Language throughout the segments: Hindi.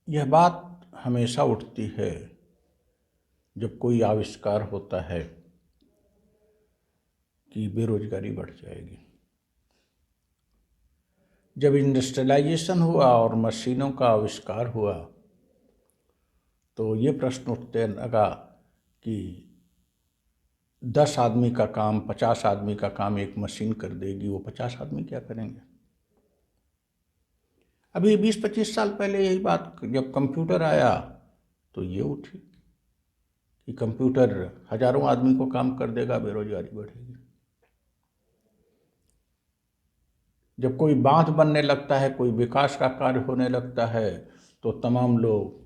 यह बात हमेशा उठती है जब कोई आविष्कार होता है कि बेरोजगारी बढ़ जाएगी। जब इंडस्ट्रियलाइजेशन हुआ और मशीनों का आविष्कार हुआ तो ये प्रश्न उठने लगा कि 10 आदमी का काम 50 आदमी का काम एक मशीन कर देगी, वो 50 आदमी क्या करेंगे। अभी 20-25 साल पहले यही बात जब कंप्यूटर आया तो ये उठी कि कंप्यूटर हजारों आदमी को काम कर देगा, बेरोजगारी बढ़ेगी। जब कोई बांध बनने लगता है, कोई विकास का कार्य होने लगता है तो तमाम लोग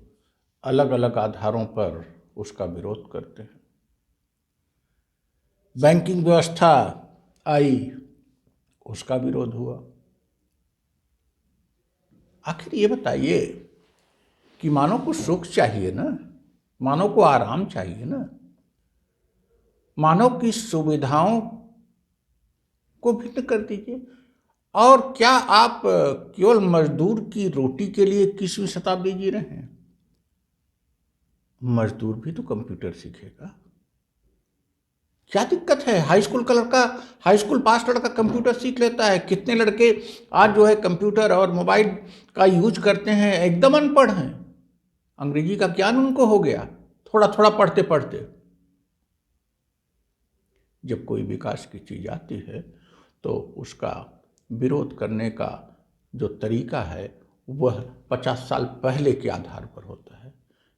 अलग अलग आधारों पर उसका विरोध करते हैं। बैंकिंग व्यवस्था आई, उसका विरोध हुआ। आखिर ये बताइए कि मानव को सुख चाहिए ना, मानव को आराम चाहिए ना, मानव की सुविधाओं को भिन्न कर दीजिए। और क्या आप केवल मजदूर की रोटी के लिए 21वीं शताब्दी जी रहे हैं? मजदूर भी तो कंप्यूटर सीखेगा। क्या दिक्कत है? हाई स्कूल पास लड़का कंप्यूटर सीख लेता है। कितने लड़के आज जो है कंप्यूटर और मोबाइल का यूज करते हैं, एकदम अनपढ़ हैं, अंग्रेजी का ज्ञान उनको हो गया थोड़ा थोड़ा पढ़ते पढ़ते। जब कोई विकास की चीज आती है तो उसका विरोध करने का जो तरीका है वह 50 साल पहले के आधार पर होता है,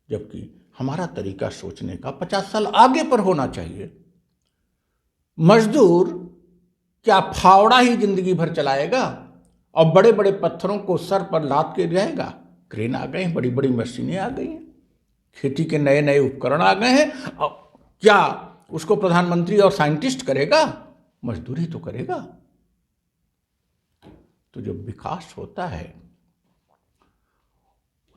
जबकि हमारा तरीका सोचने का 50 साल आगे पर होना चाहिए। मजदूर क्या फावड़ा ही जिंदगी भर चलाएगा और बड़े बड़े पत्थरों को सर पर लाद के जाएगा? क्रेन आ गए हैं, बड़ी बड़ी मशीनें आ गई हैं, खेती के नए नए उपकरण आ गए हैं। और क्या उसको प्रधानमंत्री और साइंटिस्ट करेगा? मजदूर ही तो करेगा। तो जब विकास होता है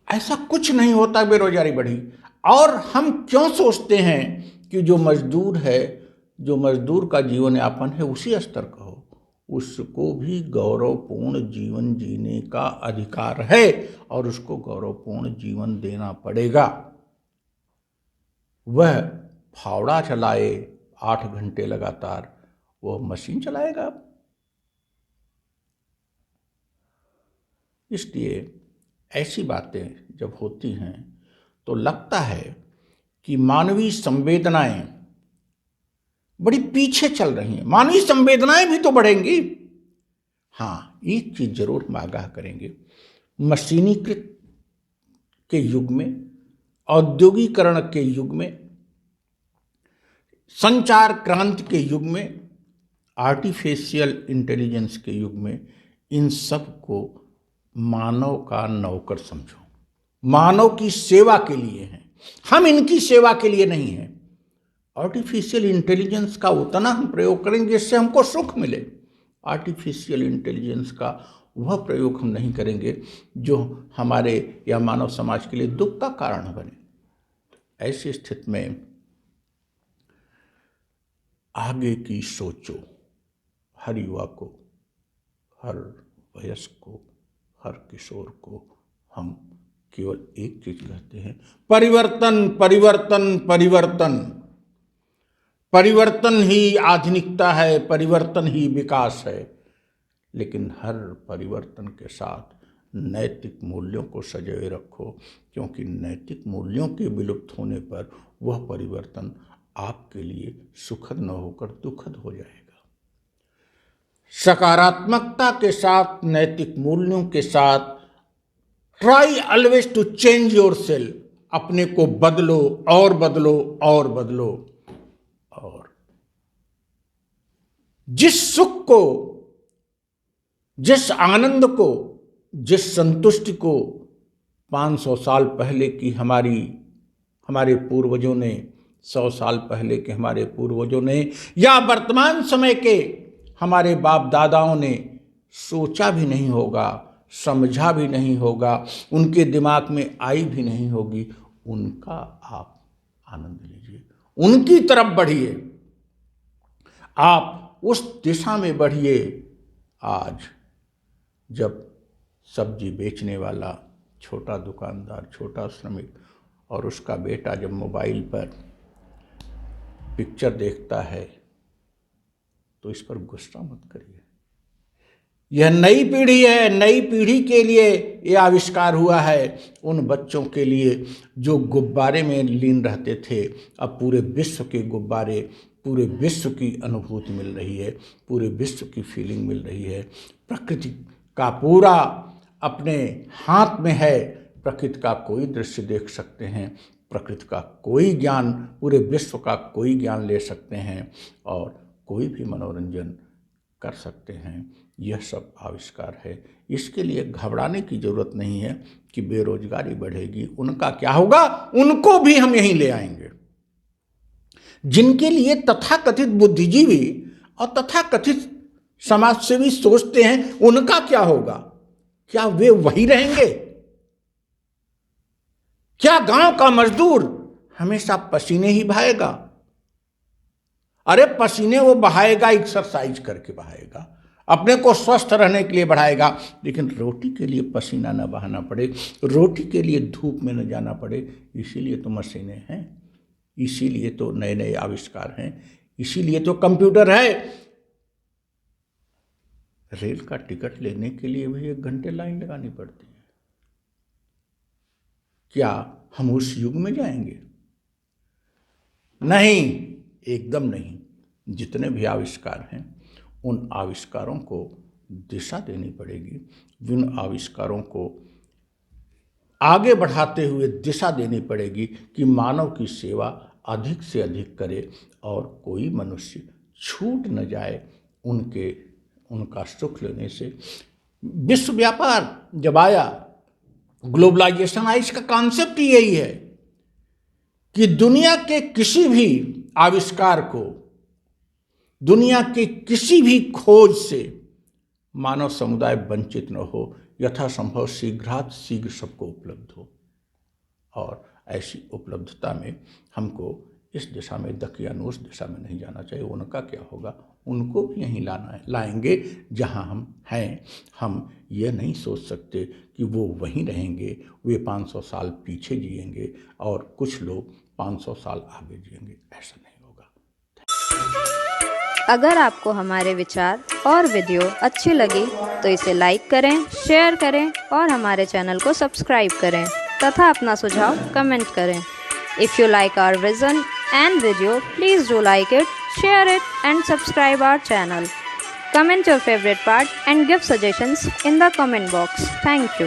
ऐसा कुछ नहीं होता बेरोजगारी बढ़ी। और हम क्यों सोचते हैं कि जो मजदूर है, जो मजदूर का जीवन यापन है उसी स्तर का हो, उसको भी गौरवपूर्ण जीवन जीने का अधिकार है और उसको गौरवपूर्ण जीवन देना पड़ेगा। वह फावड़ा चलाए 8 घंटे लगातार, वो मशीन चलाएगा। इसलिए ऐसी बातें जब होती हैं तो लगता है कि मानवीय संवेदनाएं बड़ी पीछे चल रही हैं। मानवीय संवेदनाएं भी तो बढ़ेंगी। हाँ, एक चीज जरूर हम आगाह करेंगे, मशीनीकृत के युग में, औद्योगिकरण के युग में, संचार क्रांति के युग में, आर्टिफिशियल इंटेलिजेंस के युग में इन सब को मानव का नौकर समझो। मानव की सेवा के लिए हैं, हम इनकी सेवा के लिए नहीं हैं। आर्टिफिशियल इंटेलिजेंस का उतना हम प्रयोग करेंगे जिससे हमको सुख मिले। आर्टिफिशियल इंटेलिजेंस का वह प्रयोग हम नहीं करेंगे जो हमारे या मानव समाज के लिए दुख का कारण बने। ऐसी स्थिति में आगे की सोचो। हर युवा को, हर वयस्क को, हर किशोर को हम केवल एक चीज कहते हैं, परिवर्तन परिवर्तन परिवर्तन। परिवर्तन ही आधुनिकता है, परिवर्तन ही विकास है। लेकिन हर परिवर्तन के साथ नैतिक मूल्यों को सजोए रखो, क्योंकि नैतिक मूल्यों के विलुप्त होने पर वह परिवर्तन आपके लिए सुखद न होकर दुखद हो जाएगा। सकारात्मकता के साथ, नैतिक मूल्यों के साथ try always to change yourself. अपने को बदलो और बदलो और बदलो। और जिस सुख को, जिस आनंद को, जिस संतुष्टि को 500 साल पहले की हमारे पूर्वजों ने, 100 साल पहले के हमारे पूर्वजों ने, या वर्तमान समय के हमारे बाप दादाओं ने सोचा भी नहीं होगा, समझा भी नहीं होगा, उनके दिमाग में आई भी नहीं होगी, उनका आप आनंद लीजिए, उनकी तरफ बढ़िए, आप उस दिशा में बढ़िए। आज जब सब्जी बेचने वाला छोटा दुकानदार, छोटा श्रमिक, और उसका बेटा जब मोबाइल पर पिक्चर देखता है तो इस पर गुस्सा मत करिए। यह नई पीढ़ी है, नई पीढ़ी के लिए ये आविष्कार हुआ है। उन बच्चों के लिए जो गुब्बारे में लीन रहते थे, अब पूरे विश्व के गुब्बारे, पूरे विश्व की अनुभूति मिल रही है, पूरे विश्व की फीलिंग मिल रही है। प्रकृति का पूरा अपने हाथ में है। प्रकृति का कोई दृश्य देख सकते हैं, प्रकृति का कोई ज्ञान, पूरे विश्व का कोई ज्ञान ले सकते हैं और कोई भी मनोरंजन कर सकते हैं। यह सब आविष्कार है। इसके लिए घबराने की ज़रूरत नहीं है कि बेरोजगारी बढ़ेगी, उनका क्या होगा, उनको भी हम यहीं ले आएंगे। जिनके लिए तथाकथित बुद्धिजीवी और तथाकथित समाजसेवी सोचते हैं, उनका क्या होगा? क्या वे वही रहेंगे? क्या गांव का मजदूर हमेशा पसीने ही बहाएगा? अरे पसीने वो बहाएगा, एक्सरसाइज करके बहाएगा, अपने को स्वस्थ रहने के लिए बढ़ाएगा, लेकिन रोटी के लिए पसीना न बहाना पड़े, रोटी के लिए धूप में न जाना पड़े। इसीलिए तो मशीनें हैं, इसीलिए तो नए नए आविष्कार हैं, इसीलिए तो कंप्यूटर है। रेल का टिकट लेने के लिए भी 1 घंटे लाइन लगानी पड़ती है। क्या हम उस युग में जाएंगे? नहीं, एकदम नहीं। जितने भी आविष्कार हैं, उन आविष्कारों को दिशा देनी पड़ेगी, उन आविष्कारों को आगे बढ़ाते हुए दिशा देनी पड़ेगी कि मानव की सेवा अधिक से अधिक करे और कोई मनुष्य छूट न जाए उनका सुख लेने से। विश्व व्यापार जब आया, ग्लोबलाइजेशन आया, इसका कॉन्सेप्ट यही है कि दुनिया के किसी भी आविष्कार को, दुनिया के किसी भी खोज से मानव समुदाय वंचित न हो, यथासंभव शीघ्रात शीघ्र सबको उपलब्ध हो। और ऐसी उपलब्धता में हमको इस दिशा में दकियानूस दिशा में नहीं जाना चाहिए। उनका क्या होगा, उनको भी यहीं लाएंगे जहां हम हैं। हम ये नहीं सोच सकते कि वो वहीं रहेंगे, वे 500 साल पीछे जिएंगे और कुछ लोग 500 साल आगे जिएंगे, ऐसा नहीं होगा। अगर आपको हमारे विचार और वीडियो अच्छी लगी तो इसे लाइक करें, शेयर करें और हमारे चैनल को सब्सक्राइब करें तथा अपना सुझाव कमेंट करें। If you like our vision and video, please do like it, share it and subscribe our channel. Comment your favorite part and give suggestions in the comment box. Thank you.